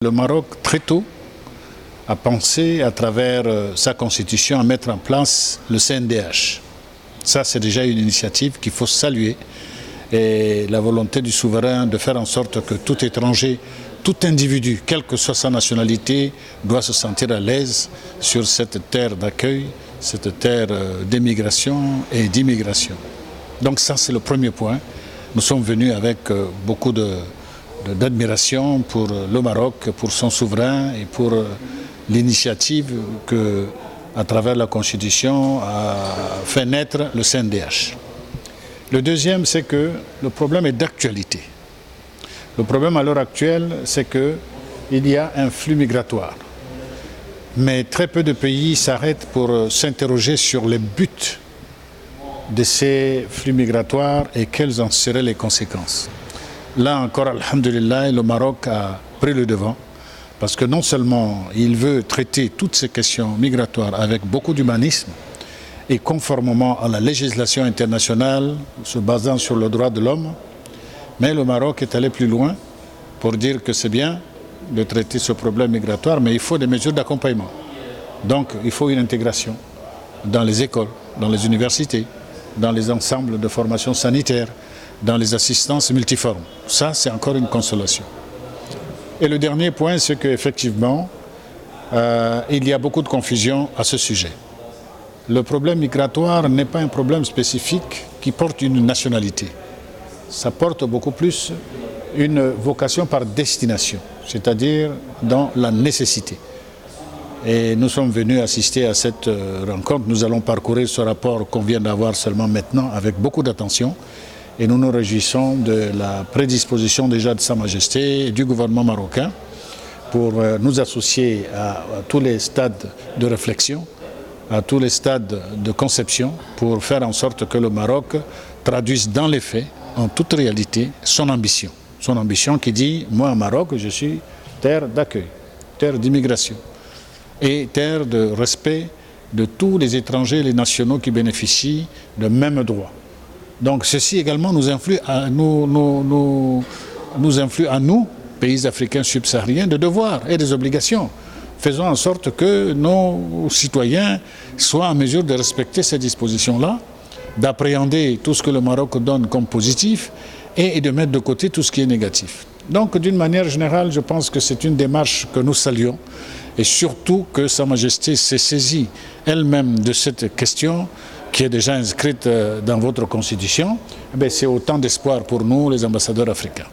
Le Maroc, très tôt, a pensé à travers sa constitution à mettre en place le CNDH. Ça, c'est déjà une initiative qu'il faut saluer. Et la volonté du souverain de faire en sorte que tout étranger, tout individu, quelle que soit sa nationalité, doit se sentir à l'aise sur cette terre d'accueil, cette terre d'émigration et d'immigration. Donc ça, c'est le premier point. Nous sommes venus avec beaucoup d'admiration pour le Maroc, pour son souverain et pour l'initiative que, à travers la Constitution, a fait naître le CNDH. Le deuxième, c'est que le problème est d'actualité. Le problème à l'heure actuelle, c'est qu'il y a un flux migratoire. Mais très peu de pays s'arrêtent pour s'interroger sur les buts de ces flux migratoires et quelles en seraient les conséquences. Là encore, alhamdulillah, le Maroc a pris le devant parce que non seulement il veut traiter toutes ces questions migratoires avec beaucoup d'humanisme et conformément à la législation internationale se basant sur le droit de l'homme, mais le Maroc est allé plus loin pour dire que c'est bien de traiter ce problème migratoire, mais il faut des mesures d'accompagnement. Donc il faut une intégration dans les écoles, dans les universités, dans les ensembles de formation sanitaire, dans les assistances multiformes. Ça, c'est encore une consolation. Et le dernier point, c'est qu'effectivement, il y a beaucoup de confusion à ce sujet. Le problème migratoire n'est pas un problème spécifique qui porte une nationalité. Ça porte beaucoup plus une vocation par destination, c'est-à-dire dans la nécessité. Et nous sommes venus assister à cette rencontre. Nous allons parcourir ce rapport qu'on vient d'avoir seulement maintenant avec beaucoup d'attention. Et nous nous réjouissons de la prédisposition déjà de Sa Majesté et du gouvernement marocain pour nous associer à tous les stades de réflexion, à tous les stades de conception, pour faire en sorte que le Maroc traduise dans les faits, en toute réalité, son ambition. Son ambition qui dit, moi, Maroc, je suis terre d'accueil, terre d'immigration et terre de respect de tous les étrangers et les nationaux qui bénéficient de mêmes droits. Donc ceci également nous influe à nous, pays africains subsahariens, de devoirs et des obligations. Faisons en sorte que nos citoyens soient en mesure de respecter ces dispositions-là, d'appréhender tout ce que le Maroc donne comme positif et de mettre de côté tout ce qui est négatif. Donc d'une manière générale, je pense que c'est une démarche que nous saluons et surtout que Sa Majesté s'est saisie elle-même de cette question qui est déjà inscrite dans votre constitution. C'est autant d'espoir pour nous, les ambassadeurs africains.